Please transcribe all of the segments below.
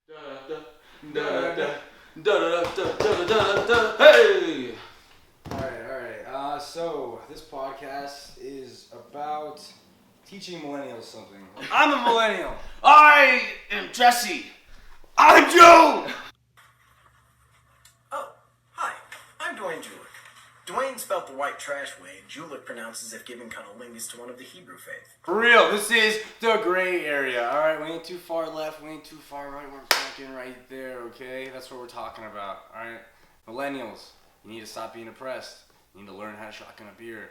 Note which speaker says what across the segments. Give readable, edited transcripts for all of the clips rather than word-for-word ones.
Speaker 1: Hey!
Speaker 2: Alright. So this podcast is about teaching millennials something. I'm a millennial.
Speaker 1: I am Jesse. I'm Joe!
Speaker 3: Oh, hi. I'm Dwayne Julick. Dwayne spelt the white trash way, and Julick pronounced as if giving cunnilingus to one of the Hebrew faith.
Speaker 2: For real, this is the gray area. Alright, we ain't too far left, we ain't too far right, we're fucking right there, okay? That's what we're talking about, alright? Millennials, you need to stop being oppressed. You need to learn how to shotgun a beer.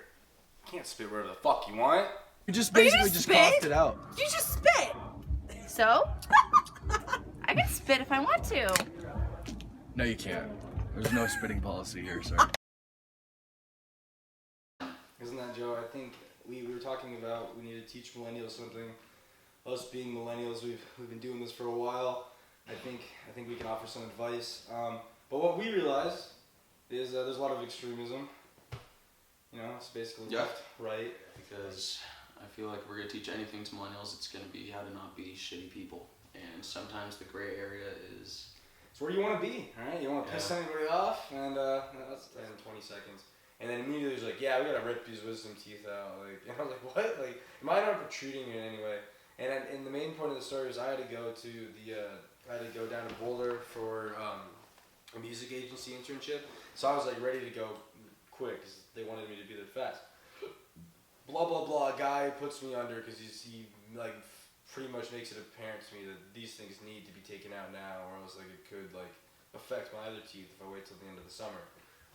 Speaker 2: You can't spit wherever the fuck you want.
Speaker 4: You just basically just coughed it out.
Speaker 5: You just spit. So? I can spit if I want to.
Speaker 4: No, you can't. There's no spitting policy here, sir.
Speaker 2: Isn't that, Joe? I think we were talking about we need to teach millennials something. Us being millennials, we've been doing this for a while. I think we can offer some advice. But what we realized is there's a lot of extremism. You know, it's basically left, right.
Speaker 1: Because I feel like if we're going to teach anything to millennials, it's going to be how to not be shitty people. And sometimes the gray area is...
Speaker 2: It's where you want to be, alright? You want to piss anybody off, and that's in 20 seconds. And then immediately he's like, yeah, we got to rip these wisdom teeth out. Like, and I was like, what? Like, am I not protruding in any way? And the main point of the story was I had to go down to Boulder for a music agency internship. So I was like ready to go quick because they wanted me to be there fast. Blah, blah, blah. A guy puts me under because he like pretty much makes it apparent to me that these things need to be taken out now, or else like it could like affect my other teeth if I wait till the end of the summer,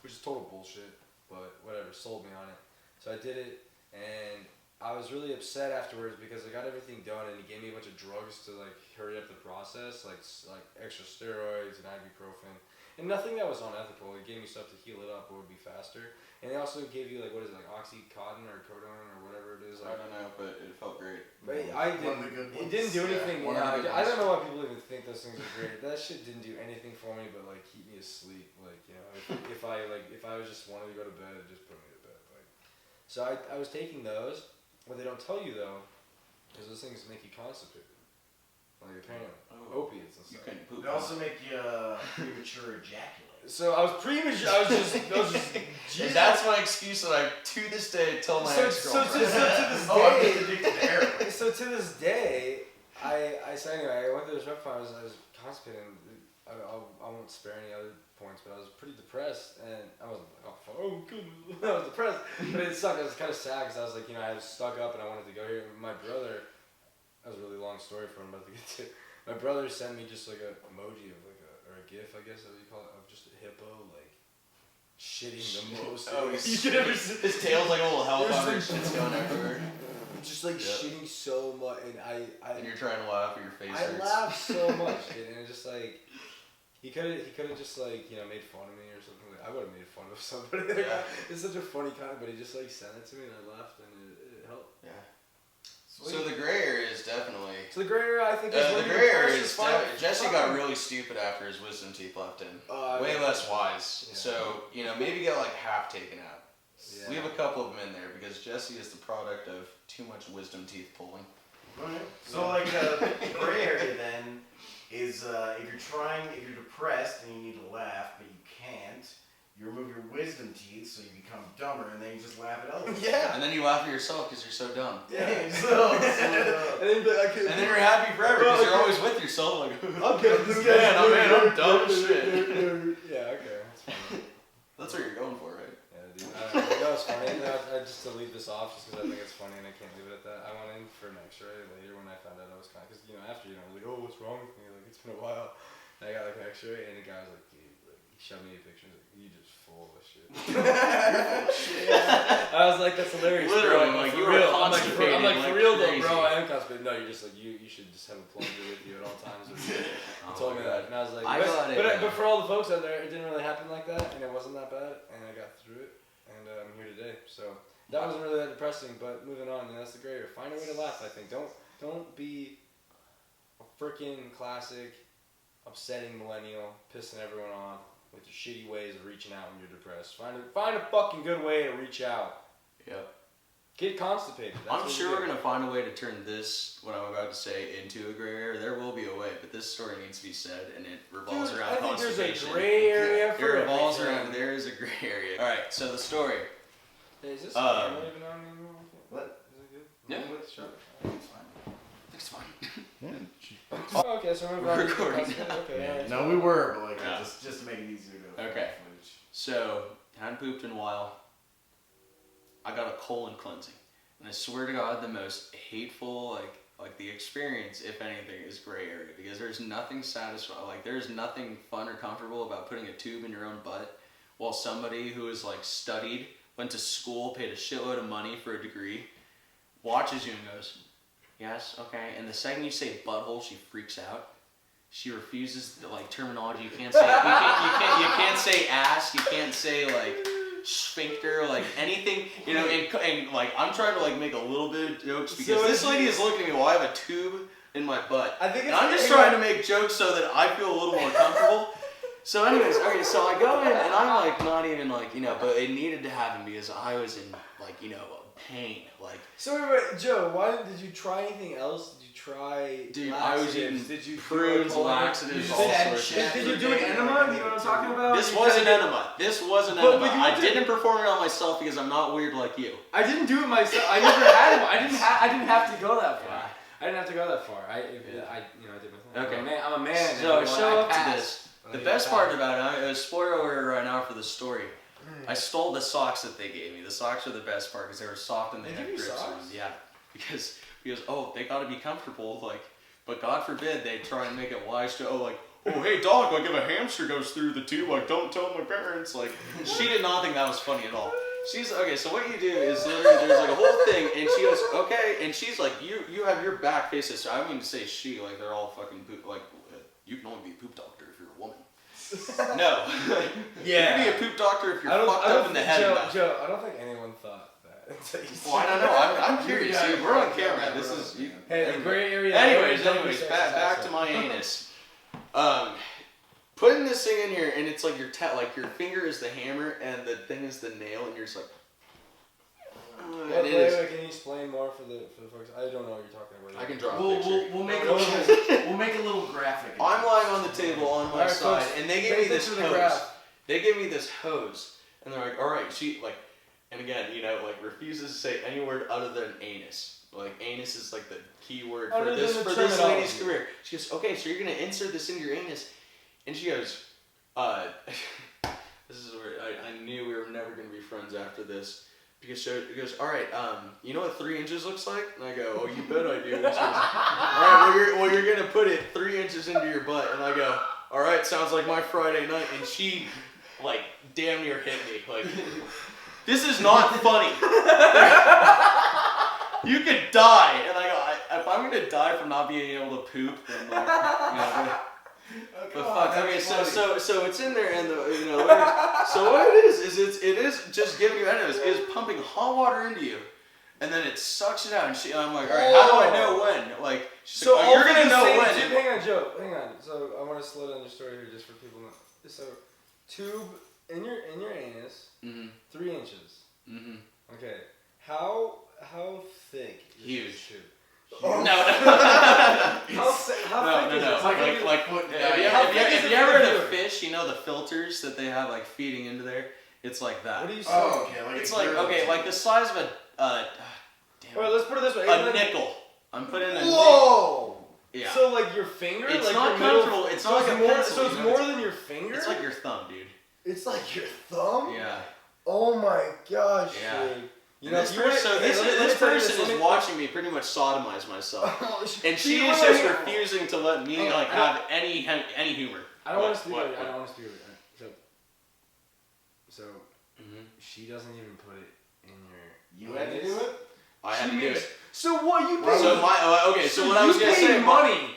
Speaker 2: which is total bullshit. But whatever, sold me on it. So I did it, and I was really upset afterwards because I got everything done, and he gave me a bunch of drugs to like hurry up the process, like extra steroids and ibuprofen, and nothing that was unethical. He gave me stuff to heal it up, or would be faster. And they also gave you like what is it, like Oxycontin or Codone or whatever it is. Like,
Speaker 1: I don't know, but it felt great.
Speaker 2: But it didn't do anything. I don't know why people even think those things are great. That shit didn't do anything for me, but like keep me asleep. Like, you know, if I was just wanted to go to bed, it just put me to bed. Like, so I was taking those. What they don't tell you though, is those things make you constipated. Like apparently, opiates and stuff.
Speaker 6: They also make you premature ejaculate.
Speaker 2: So I was premature. I was just.
Speaker 1: And that's my excuse that I, to this day, tell my ex-girlfriend.
Speaker 2: So to this day, I went to this rep farm. I was constipated. I won't spare any other points, but I was pretty depressed, and I was like, oh goodness, I was depressed. But it sucked. I was kind of sad because I was like, you know, I was stuck up and I wanted to go here. My brother, that was a really long story for him, about to get to. My brother sent me just like a emoji of like a GIF, I guess, as you call it, of just a hippo like shitting the most.
Speaker 1: Oh,
Speaker 2: his
Speaker 1: tail's like a little helicopter. Shit's going everywhere.
Speaker 2: Just like shitting so much, and
Speaker 1: and you're trying to laugh at your face.
Speaker 2: I laughed so much, dude, and it just like he could have just like, you know, made fun of me or something. Like, I would have made fun of somebody. Yeah. It's such a funny comment, but he just like sent it to me, and I laughed, and it helped.
Speaker 1: Yeah. So the gray area is definitely.
Speaker 2: So the gray area, I think.
Speaker 1: The gray area is Jesse got really stupid after his wisdom teeth left in. Way less wise. Yeah. So you know, maybe get like half taken out. Yeah. Leave a couple of them in there because Jesse is the product of too much wisdom teeth pulling.
Speaker 6: Right. So like the gray area then is if you're depressed and you need to laugh but you can't. You remove your wisdom teeth so you become dumber, and then you just laugh at others.
Speaker 1: Yeah. And then you laugh at yourself because you're so dumb.
Speaker 6: Yeah.
Speaker 2: And then
Speaker 1: you're happy forever because you're always with yourself. Like,
Speaker 2: okay,
Speaker 1: I'm dumb as shit.
Speaker 2: Yeah, okay, that's funny.
Speaker 1: That's what you're going for, right?
Speaker 2: Yeah, dude. That was funny. I just to leave this off just because I think it's funny and I can't leave it at that. I went in for an X-ray later when I found out I was because you know after I was like, oh, what's wrong with me? Like it's been a while. And I got like an X-ray and the guy was like, dude, like he showed me a picture. He's like, you just full of shit. I was like, that's hilarious.
Speaker 1: Literally,
Speaker 2: bro.
Speaker 1: like you were constipated.
Speaker 2: I'm like, for real though, bro. I am constipated. No, you're just like you should just have a plunger with you at all times. He told me that, and I was like, but for all the folks out there, it didn't really happen like that, and it wasn't that bad, and I got through it, and I'm here today. So that wasn't really that depressing. But moving on, that's the gray area. Find a way to laugh. I think don't be a freaking classic, upsetting millennial, pissing everyone off with your shitty ways of reaching out when you're depressed. Find a fucking good way to reach out.
Speaker 1: Yep.
Speaker 2: Get constipated.
Speaker 1: I'm sure we're gonna find a way to turn this, what I'm about to say, into a gray area. There will be a way, but this story needs to be said, and it revolves around constipation.
Speaker 2: There's a gray area for
Speaker 1: it revolves around. There is a gray area. All right, so the story.
Speaker 2: Hey, is this camera even on anymore?
Speaker 6: What?
Speaker 2: Is it good?
Speaker 1: Yeah.
Speaker 6: It's fine.
Speaker 1: It's fine.
Speaker 2: Oh, okay, so
Speaker 1: We're recording.
Speaker 2: Okay.
Speaker 6: No, we were, but like
Speaker 1: Yeah.
Speaker 6: just to make it easier to.
Speaker 1: Okay.
Speaker 6: Footage.
Speaker 1: So, hadn't pooped in a while. I got a colon cleansing, and I swear to God, the most hateful, like the experience, if anything, is gray area, because there's nothing satisfying, like there's nothing fun or comfortable about putting a tube in your own butt, while somebody who has like studied, went to school, paid a shitload of money for a degree, watches you and goes, yes, okay, and the second you say butthole, she freaks out. She refuses like terminology. You can't say you can't say ass. You can't say like sphincter, like anything. You know, and like I'm trying to like make a little bit of jokes because this lady is looking at me while I have a tube in my butt. And I'm just trying to make jokes so that I feel a little more comfortable. So anyways, okay, so I go in and I'm like not even like, you know, but it needed to happen because I was in like, you know, pain. Like.
Speaker 2: So wait, Joe, why did you try anything else? Did you try?
Speaker 1: Dude,
Speaker 2: laxatives?
Speaker 1: I was eating
Speaker 2: Did you
Speaker 1: prunes, laxatives, all sorts.
Speaker 2: Did you do an enema? Do you know what I'm talking about?
Speaker 1: This was an enema. This was an enema. I didn't perform it on myself because I'm not weird like you.
Speaker 2: I didn't do it myself. I never had one. I didn't have to go that far. I didn't have to go that far. I did my thing.
Speaker 1: Okay.
Speaker 2: I'm a man.
Speaker 1: So show up to this. The best part about it, spoiler alert right now for the story. I stole the socks that they gave me. The socks are the best part because they were soft and they had grips on them. Yeah, because they got to be comfortable. Like, but God forbid they try and make it wise to hey dog, like if a hamster goes through the tube, like don't tell my parents. Like, she did not think that was funny at all. She's okay. So what you do is literally there's like a whole thing, and she goes okay, and she's like you have your back faces. So I mean to say she, like they're all fucking poop. Like you can only be a poop doctor if you're a woman. No. Yeah. You can be a poop doctor if you're fucked up in the head.
Speaker 2: Joe, I don't think anyone thought that.
Speaker 1: Well, I don't know. I'm curious. See, we're on camera. This is.
Speaker 2: Hey, the gray area.
Speaker 1: Anyways, back to my anus. Putting this thing in here, and it's like your finger is the hammer, and the thing is the nail, and you're just like.
Speaker 2: Wait, can you explain more for the folks? I don't know what you're talking about.
Speaker 1: I can draw a picture.
Speaker 6: We'll make a little graphic.
Speaker 1: I'm lying on the table on my side, and they give me this hose. They give me this hose, and they're like, "All right, she like," and again, you know, like refuses to say any word other than anus. Like anus is like the key word for this lady's career. She goes, "Okay, so you're gonna insert this into your anus," and she goes, "This is where I knew we were never gonna be friends after this." Because she goes, all right, you know what 3 inches looks like? And I go, oh, you bet I do. And she goes, all right, well, you're going to put it 3 inches into your butt. And I go, all right, sounds like my Friday night. And she, like, damn near hit me. Like, this is not funny. You could die. And I go, if I'm going to die from not being able to poop, then, like, you know. But fuck. Okay, so it's in there, and so what it is it is just giving you enemas. It is pumping hot water into you, and then it sucks it out. And I'm like, all right, how do I know when? Like,
Speaker 2: so
Speaker 1: like, you're gonna know when.
Speaker 2: Hang on, Joe. Hang on. So I want to slow down your story here, just for people to know. So, tube in your anus, 3 inches. Mm-hmm. Okay. How thick? Is
Speaker 1: Huge.
Speaker 2: This tube?
Speaker 1: Oh. No.
Speaker 2: How thick is it?
Speaker 1: If you ever had a fish, you know the filters that they have like feeding into there. It's like that.
Speaker 2: What do you say?
Speaker 6: Oh, okay.
Speaker 1: It's like like the size of a damn.
Speaker 2: Alright, let's put it this way.
Speaker 1: A nickel. I'm putting a nickel.
Speaker 2: Whoa!
Speaker 1: Yeah.
Speaker 2: So like your finger?
Speaker 1: It's
Speaker 2: like
Speaker 1: not comfortable. It's not like a pencil.
Speaker 2: So it's more than your finger?
Speaker 1: It's like your thumb, dude.
Speaker 2: It's like your thumb?
Speaker 1: Yeah.
Speaker 2: Oh my gosh,
Speaker 1: yeah.
Speaker 2: dude.
Speaker 1: You know, this person is watching me pretty much sodomize myself, and she is just refusing to let me have any humor.
Speaker 2: I don't want to speak. I don't want to speak. So she doesn't even put it in your.
Speaker 6: You had to do it.
Speaker 1: I had to do it.
Speaker 2: So what you pay?
Speaker 1: So what I was gonna say,
Speaker 2: money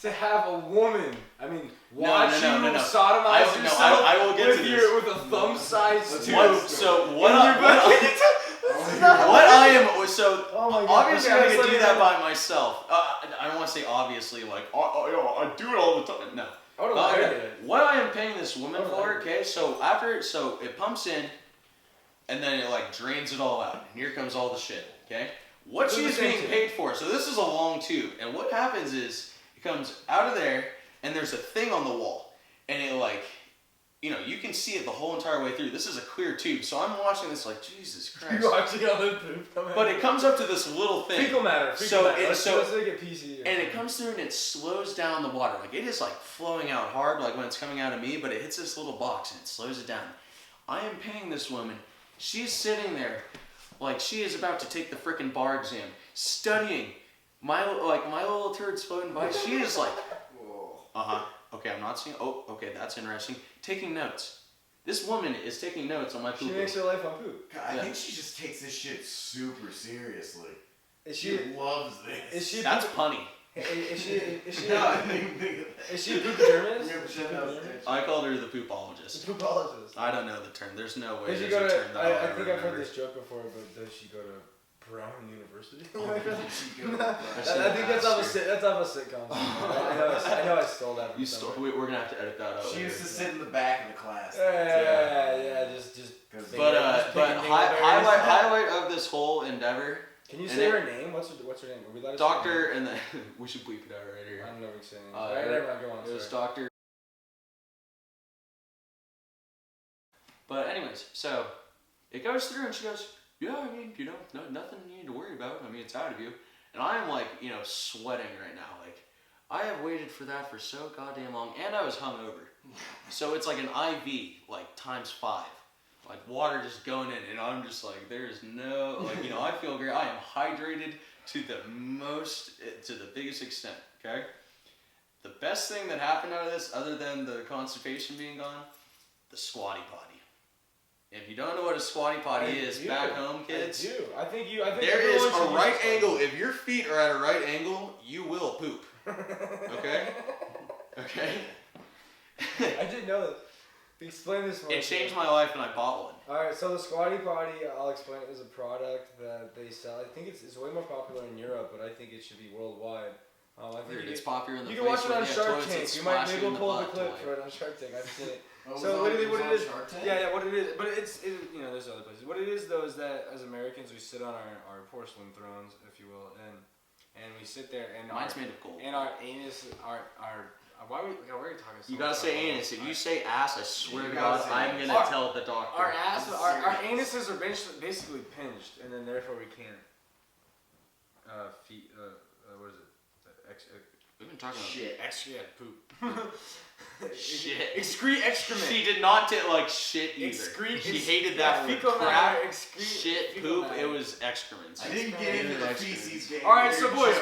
Speaker 2: to have a woman. I mean, watch you sodomize yourself
Speaker 1: I will get to this.
Speaker 2: With a thumb-sized tube.
Speaker 1: Obviously I'm gonna do that by myself. I don't want to say obviously like I do it all the time. No. What I am paying this woman for, okay? So it pumps in, and then it like drains it all out, and here comes all the shit. Okay? What she's being paid for. So this is a long tube. And what happens is it comes out of there and there's a thing on the wall. And it like, you know, you can see it the whole entire way through. This is a clear tube. So I'm watching this like, Jesus Christ.
Speaker 2: You're watching all the poop come out.
Speaker 1: But it comes up to this little thing.
Speaker 2: Fecal matter.
Speaker 1: Let's
Speaker 2: make it PC.
Speaker 1: And it comes through and it slows down the water. Like it is like flowing out hard like when it's coming out of me, but it hits this little box and it slows it down. I am paying this woman. She's sitting there like she is about to take the frickin' bar exam, studying my little turd's floating by. She is like, okay, I'm not seeing. Oh, okay, that's interesting. Taking notes. This woman is taking notes on my poop.
Speaker 2: She makes her life on poop.
Speaker 6: God, I think she just takes this shit super seriously.
Speaker 2: She
Speaker 6: loves this.
Speaker 1: That's punny.
Speaker 2: Is she
Speaker 6: No, I think
Speaker 2: is she a poopodermist?
Speaker 1: I called her the poopologist.
Speaker 2: The poopologist.
Speaker 1: I don't know the term. There's no way.
Speaker 2: Does she go to? I think I've heard this joke before, but does she go to Brown University? I think that's off a sitcom. I know I stole that. From
Speaker 1: We're gonna have to edit that out.
Speaker 6: She used to sit in the back of the class.
Speaker 2: Yeah, just.
Speaker 1: But highlight of this whole endeavor.
Speaker 2: Can you say her name? What's her name? Are we allowed to
Speaker 1: Doctor, and then we should bleep it out right here.
Speaker 2: I don't know what you're saying.
Speaker 1: It was Doctor. But anyways, so it goes through, and she goes, "Yeah, I mean, you know, nothing you need to worry about. I mean, it's out of you." And I am like, you know, sweating right now. Like, I have waited for that for so goddamn long, and I was hungover. So it's like an IV, like ×5. Like water just going in, and I'm just like, there's no, like, you know, I feel great. I am hydrated to the biggest extent, okay? The best thing that happened out of this, other than the constipation being gone, the squatty potty. If you don't know what a squatty potty is, back home, kids,
Speaker 2: I think
Speaker 1: there is a right angle. If your feet are at a right angle, you will poop. Okay? Okay?
Speaker 2: I didn't know that. Explain this one.
Speaker 1: It changed my life, and I bought one.
Speaker 2: Alright, so the Squatty Potty, I'll explain it, is a product that they sell. I think it's way more popular in Europe, but I think it should be worldwide. I think
Speaker 1: it's popular in the
Speaker 2: You can watch it on Shark Tank. Maybe we'll pull up a clip for it on Shark Tank. I've seen it. So what it is? Yeah, what it is. But it's you know, there's other places. What it is though is that as Americans we sit on our porcelain thrones, if you will, and we sit there and
Speaker 1: mine's made of gold.
Speaker 2: And our anus, our why are we talking so
Speaker 1: You gotta say anus. If you say ass, I swear to God, I'm gonna tell the doctor.
Speaker 2: Our anuses are basically pinched, and then therefore we can't what is it?
Speaker 1: We've been talking about
Speaker 6: shit.
Speaker 2: Poop.
Speaker 1: Shit.
Speaker 2: Excrete excrement.
Speaker 1: She did not like shit either. She hated that word. Crap, shit, poop. It was excrements.
Speaker 6: I didn't get into the feces game.
Speaker 2: All right, so boys.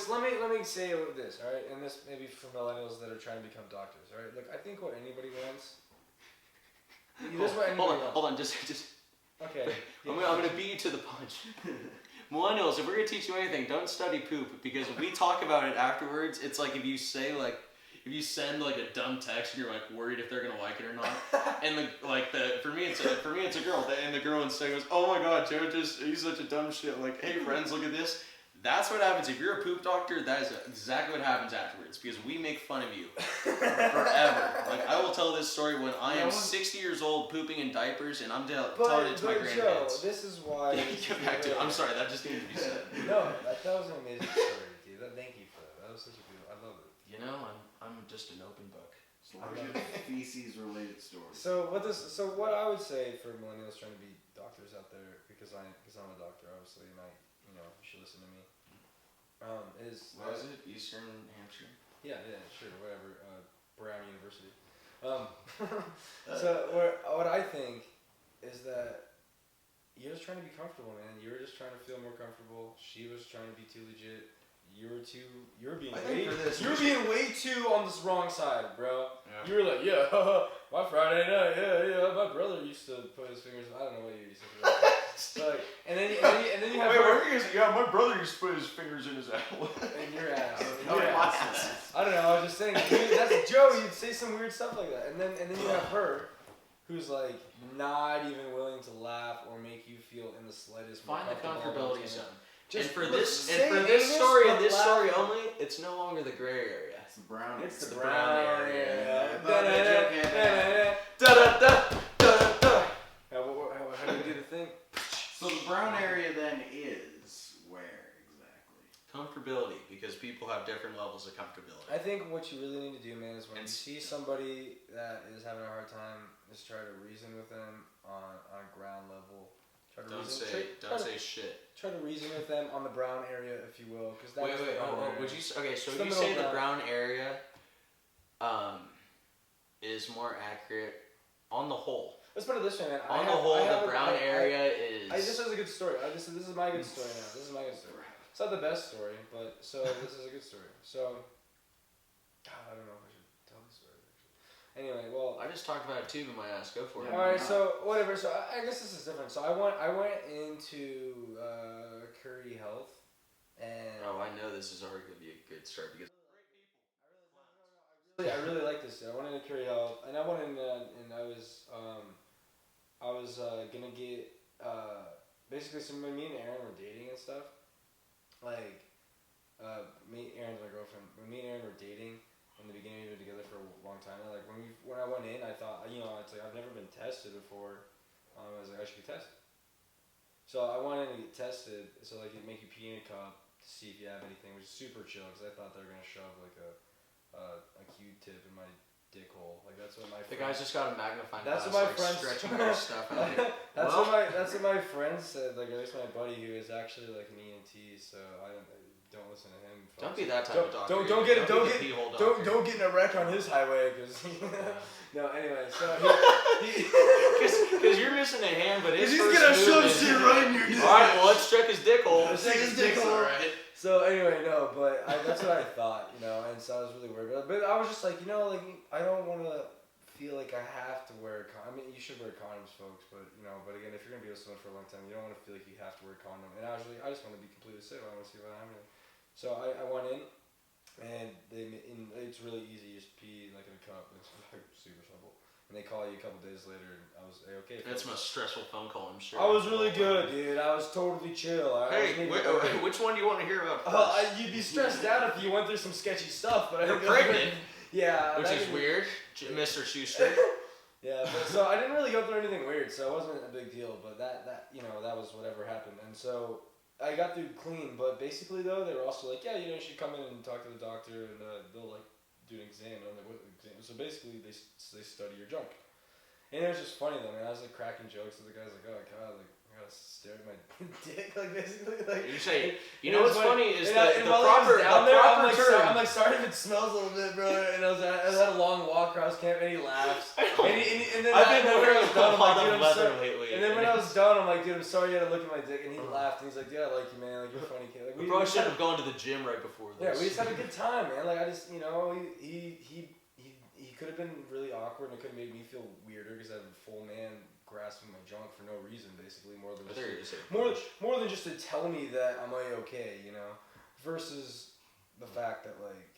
Speaker 2: Let me say this. All right, and this maybe for millennials that are trying to become doctors. All right, look, I think what anybody wants.
Speaker 1: Hold on, just.
Speaker 2: Okay.
Speaker 1: I'm gonna beat you to the punch. Millennials, if we're gonna teach you anything, don't study poop, because if we talk about it afterwards, it's like if you send like a dumb text and you're like worried if they're gonna like it or not, and for me it's a girl, and the girl instead goes, "Oh my God, Joe, he's such a dumb shit." Like, "Hey friends, look at this." That's what happens if you're a poop doctor. That is exactly what happens afterwards, because we make fun of you forever. Like, I will tell this story when I am 60 years old, pooping in diapers, and I'm telling it to my grandkids.
Speaker 2: Joe, this is why.
Speaker 1: Get back to it. I'm sorry, that just needed to be said.
Speaker 2: No, that was an amazing story, dude. Thank you for that. That was such a beautiful. I love it.
Speaker 1: You know, I'm just an open book.
Speaker 6: As long as feces related stories.
Speaker 2: So what I would say for millennials trying to be doctors out there, because I'm a doctor, obviously, and you should listen to me.
Speaker 1: What is it? Eastern Hampshire?
Speaker 2: Yeah, sure, whatever. Brown University. So what I think is that you're just trying to be comfortable, man. You were just trying to feel more comfortable. She was trying to be too legit. You're being way too on this wrong side, bro. Yeah. You were like, yeah, my Friday night, yeah, my brother used to put his fingers. I don't know what you used to do. Like, and then you have.
Speaker 1: Yeah, my brother used to put his fingers in his apple.
Speaker 2: In your ass. I don't know. I was just saying. That's Joe. You'd say some weird stuff like that, and then you have her, who's like not even willing to laugh or make you feel in the slightest.
Speaker 1: Find the comfortability zone.
Speaker 2: And
Speaker 1: for this story only, it's no longer the gray area.
Speaker 6: It's the brown area.
Speaker 2: It's the brown area.
Speaker 1: Da-da-da.
Speaker 2: How do you do the thing?
Speaker 6: So the brown area then is
Speaker 1: Comfortability, because people have different levels of comfortability.
Speaker 2: I think what you really need to do, man, is when you see somebody that is having a hard time, is try to reason with them on a ground level.
Speaker 1: Don't say shit.
Speaker 2: Try to reason with them on the brown area, if you will, because that's
Speaker 1: wait. Would you? Okay, so
Speaker 2: It's
Speaker 1: you say the brown area, is more accurate on the whole.
Speaker 2: Let's put it this way, man.
Speaker 1: On the whole, the brown area is.
Speaker 2: This is a good story. This is my good story now. This is my good story. It's not the best story, but this is a good story. So, I don't know if I should tell the story actually. Anyway, well,
Speaker 1: I just talked about it too, but my ass. Go for it.
Speaker 2: All right, so whatever. So I guess this is different. So I went into Curry Health, and
Speaker 1: I know this is already gonna be a good start because.
Speaker 2: I really like this. I went into Curry Health, and I went in, and I was gonna get basically me and Aaron were dating and stuff. Like, Aaron's my girlfriend. Me and Aaron were dating in the beginning. We were together for a long time. And like when I went in, I thought, it's like I've never been tested before. I was like, I should get tested. So I went in to get tested. So like, they make you pee in a cup to see if you have anything, which is super chill because I thought they were gonna shove like a Q-tip in my dick hole. Like that's what my
Speaker 1: the guy's just got a magnifying
Speaker 2: glass. That's
Speaker 1: what
Speaker 2: my friends
Speaker 1: stretching more stuff out here.
Speaker 2: That's what my friend said. Like at least my buddy who is actually like an ENT. So I don't listen to him. Folks.
Speaker 1: Don't be that type of doctor.
Speaker 2: Don't get in a wreck on his highway because no. Anyway, so
Speaker 1: because you're missing a hand, but he's
Speaker 6: gonna shove shit right in your dick.
Speaker 1: All right, well let's check his dick hole.
Speaker 6: Let's check his dick hole. Right.
Speaker 2: So anyway, no, but that's what I thought, and so I was really worried about it. But I was just like, I don't want to feel like I have to wear a condom. I mean, you should wear condoms, folks, but again, if you're going to be with someone for a long time, you don't want to feel like you have to wear a condom. And I just want to be completely safe. I want to see what happens. So I went in, and it's really easy. You just pee like in a cup. It's like super simple. And they call you a couple days later, and I was like, okay.
Speaker 1: That's the most stressful phone call, I'm sure.
Speaker 2: I was really good, dude. I was totally chill.
Speaker 1: Which one do you want to hear about first?
Speaker 2: You'd be stressed out if you went through some sketchy stuff, but
Speaker 1: you're pregnant.
Speaker 2: Yeah.
Speaker 1: Which is weird, Mr. Schuster.
Speaker 2: Yeah, but so I didn't really go through anything weird, so it wasn't a big deal. But that was whatever happened, and so I got through clean. But basically, though, they were also like, yeah, you should come in and talk to the doctor, and they'll like do an exam. And I'm like, what exam? So basically, they study your junk. And it was just funny though, man. I was like cracking jokes, and the guy's like, "Oh God, like I gotta stare at my dick, like basically, like."
Speaker 1: You say, what's funny is the
Speaker 2: proper
Speaker 1: term.
Speaker 2: I'm like, sorry if it smells a little bit, bro. And I had a long walk across camp, and he laughs. And then
Speaker 1: I've been wearing a lot of leather
Speaker 2: sorry.
Speaker 1: lately.
Speaker 2: And then when I was done, I'm like, dude, I'm sorry you had to look at my dick, and he laughed, and he's like, yeah, I like you, man. Like you're a funny kid. Like
Speaker 1: we probably should have gone to the gym right before this.
Speaker 2: Yeah, we just had a good time, man. Like I just, he could have been really awkward, and it could have made me feel weirder because I have a full man grasping my junk for no reason, basically, more than just to tell me that I'm okay, versus the fact that like,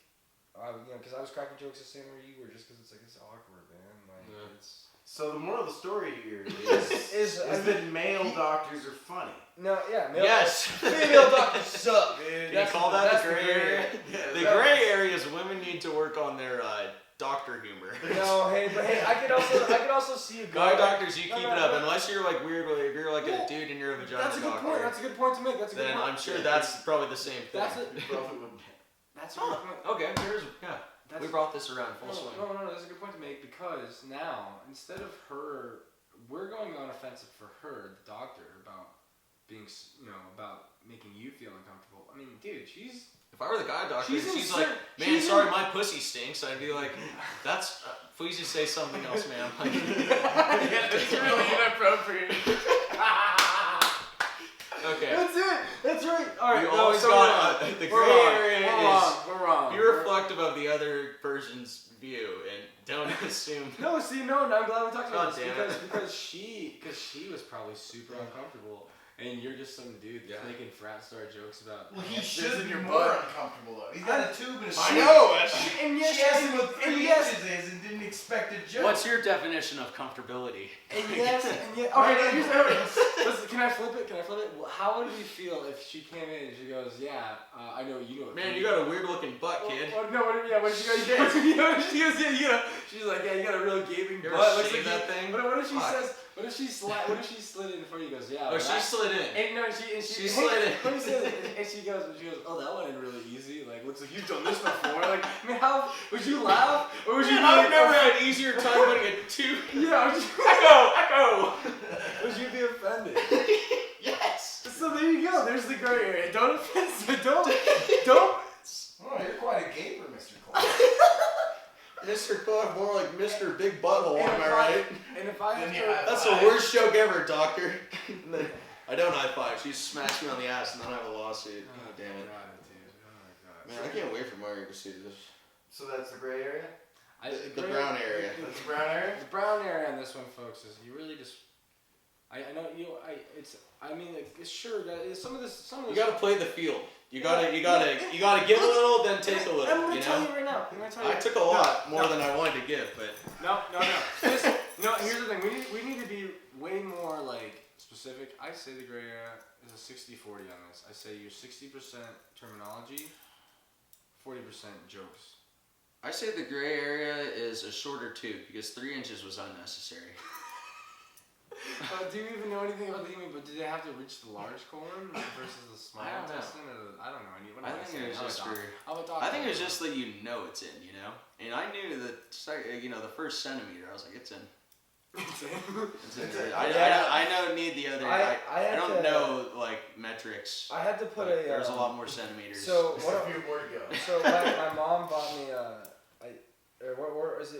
Speaker 2: because I was cracking jokes the same way you were, just because it's like it's awkward, man. Like it's.
Speaker 6: So the moral of the story here is that male doctors are funny.
Speaker 2: No, yeah,
Speaker 1: female
Speaker 2: doctors suck, dude.
Speaker 1: Can you call that the gray area? The gray area is women need to work on their doctor humor.
Speaker 2: No, but I could also see a guy.
Speaker 1: Guy doctors, you keep it up unless you're like weird. If you're like a dude and you're a vagina
Speaker 2: doctor. That's a good point. That's a good point to make. That's a good point.
Speaker 1: Then I'm sure that's probably the same thing.
Speaker 2: That's a good point.
Speaker 1: Okay, we brought this around full swing.
Speaker 2: No, that's a good point to make because now instead of her, we're going on offensive for her, the doctor, about being, about making you feel uncomfortable. I mean, dude,
Speaker 1: If I were the guy doctor, she's like, man, sorry, my pussy stinks. I'd be like, please just say something else, ma'am.
Speaker 2: That's really inappropriate.
Speaker 1: Okay.
Speaker 2: That's right. All right.
Speaker 1: You always got the gray area
Speaker 2: we're wrong.
Speaker 1: Be reflective of the other person's view and don't assume.
Speaker 2: No, I'm glad we talked about this
Speaker 1: because
Speaker 2: she was probably super uncomfortable. And you're just some dude making frat star jokes about.
Speaker 6: Well, he should be more uncomfortable though. He's got a tube in his.
Speaker 1: I know.
Speaker 6: She asked him what 3 inches is and didn't expect a joke.
Speaker 1: What's your definition of comfortability?
Speaker 2: And yes. Okay, listen, can I flip it? Well, how would we feel if she came in and she goes, "Yeah, I know you know it."
Speaker 1: Man, you got a weird looking butt, kid.
Speaker 2: What did she go? She She's like, yeah, you got a real gaping
Speaker 1: You
Speaker 2: butt.
Speaker 1: ever
Speaker 2: Looks
Speaker 1: seen
Speaker 2: like
Speaker 1: that thing?
Speaker 2: What if she
Speaker 1: Fuck.
Speaker 2: says? What if she slid it in front of you? Goes, yeah.
Speaker 1: Oh, she slid in.
Speaker 2: And no, she
Speaker 1: slid in.
Speaker 2: Let me say this, and she goes, oh, that one ain't really easy. Like, looks like you've done this before. Like, I mean, how would you laugh or would you?
Speaker 1: I've never had an easier time putting a two.
Speaker 2: Yeah, would you,
Speaker 1: Echo.
Speaker 2: would you be offended?
Speaker 1: Yes.
Speaker 2: So there you go. There's the gray area. Don't offend. Don't.
Speaker 6: Oh, you're quite a gaper, Mr. Clough.
Speaker 1: Mr. Clough, more like Mr. Big Butthole, am I right?
Speaker 2: And if I have
Speaker 6: Then you
Speaker 2: to,
Speaker 6: have-
Speaker 1: That's the worst joke ever, doctor. And then I don't high five. She smashed me on the ass, and then I have a lawsuit. Oh, damn it.
Speaker 2: God, dude. Oh my
Speaker 1: Man, I can't wait for Mario to see this.
Speaker 6: So that's the gray area?
Speaker 1: The brown area.
Speaker 6: That's the brown area?
Speaker 2: The brown area on this one, folks, is you really just. I know you. I mean, like, sure. Some of this.
Speaker 1: You gotta play the field. You gotta give a little, then take a little.
Speaker 2: I'm gonna
Speaker 1: You
Speaker 2: tell
Speaker 1: know.
Speaker 2: you right now. I'm gonna tell you.
Speaker 1: I took a lot more than I wanted to give, but
Speaker 2: No. No, here's the thing. We need to be way more like specific. I say the gray area is a 60-40 on this. I say you're 60% terminology, 40% jokes.
Speaker 1: I say the gray area is a shorter tube because 3 inches was unnecessary.
Speaker 2: Do you even know anything about the human? But do they have to reach the large colon versus the small
Speaker 1: I don't know.
Speaker 2: intestine? I don't know.
Speaker 1: I think it was just for. I think it was just that you know it's in, you know. And I knew that, the first centimeter. I was like, it's in. It's in. I don't need the other. I don't know like metrics.
Speaker 2: I had to put
Speaker 1: like, there's a lot more centimeters.
Speaker 2: So
Speaker 6: Just a few more to go.
Speaker 2: So my mom bought me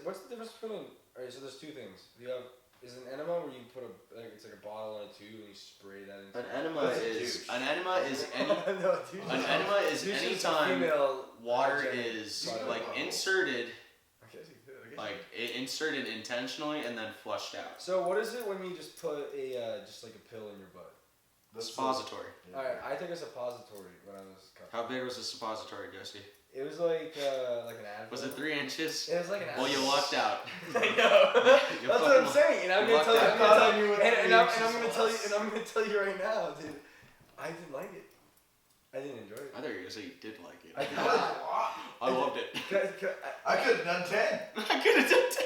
Speaker 2: what's the difference between? Alright, so there's two things. You have is an enema where you put it's like a bottle on a tube and you spray that into.
Speaker 1: An enema is any
Speaker 2: Douche is a
Speaker 1: time
Speaker 2: female
Speaker 1: water
Speaker 2: hygienic
Speaker 1: is
Speaker 2: product.
Speaker 1: like inserted,
Speaker 2: Okay.
Speaker 1: like inserted intentionally and then flushed out.
Speaker 2: So what is it when you just put just like a pill in your butt?
Speaker 1: Suppository.
Speaker 2: Alright, I took a suppository when I was.
Speaker 1: How big was the suppository, Jesse?
Speaker 2: It was like an Advil.
Speaker 1: Was it 3 inches?
Speaker 2: It was like an Advil.
Speaker 1: Well, you lucked out.
Speaker 2: I know. That's what I'm saying, and I'm gonna tell you. I'm gonna tell you right now, dude. I didn't like it. I didn't enjoy it.
Speaker 1: I thought you were gonna say you did like it.
Speaker 2: I did
Speaker 1: I loved it.
Speaker 6: I could have done 10.
Speaker 1: I could have done 10.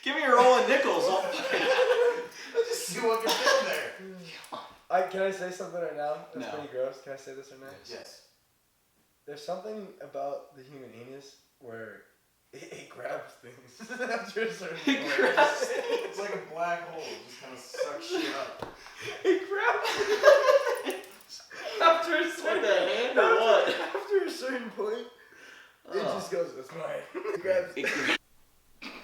Speaker 1: Give me a roll of nickels.
Speaker 6: Let's just see what can fit in there.
Speaker 2: Can I say something right now? That's
Speaker 1: No.
Speaker 2: pretty gross. Can I say this right now?
Speaker 6: Yes.
Speaker 2: There's something about the human anus where it grabs things after a certain point.
Speaker 6: It's like a black hole. It just kind of sucks shit up.
Speaker 2: It grabs after a certain
Speaker 1: hand or what?
Speaker 2: After a certain point, it just goes, it's mine. It grabs it.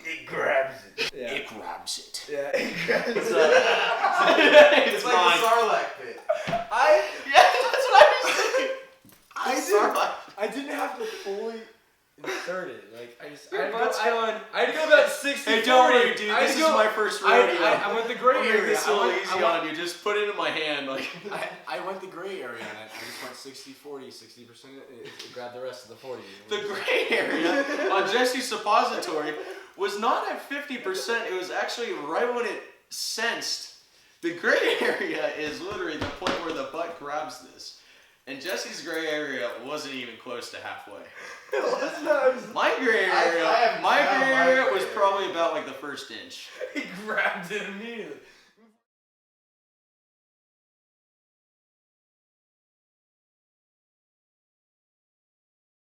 Speaker 2: It grabs it. Yeah.
Speaker 1: It grabs it.
Speaker 2: Yeah, it grabs it.
Speaker 6: It's like the Sarlacc pit.
Speaker 1: That's what I was thinking.
Speaker 2: I didn't have to fully insert it. Like I had to go about 60.
Speaker 1: Hey, don't worry, dude. This is my first rodeo.
Speaker 2: I went the gray
Speaker 1: I'm
Speaker 2: area.
Speaker 1: this a little easy on you. Just put it in my hand, like.
Speaker 2: I went the gray area and I just went 60-40, 60%. It grabbed the rest of the 40.
Speaker 1: The gray area on Jesse's suppository was not at 50%. It was actually right when it sensed. The gray area is literally the point where the butt grabs this. And Jesse's gray area wasn't even close to halfway. My gray area, was probably about like the first inch.
Speaker 2: He grabbed it immediately.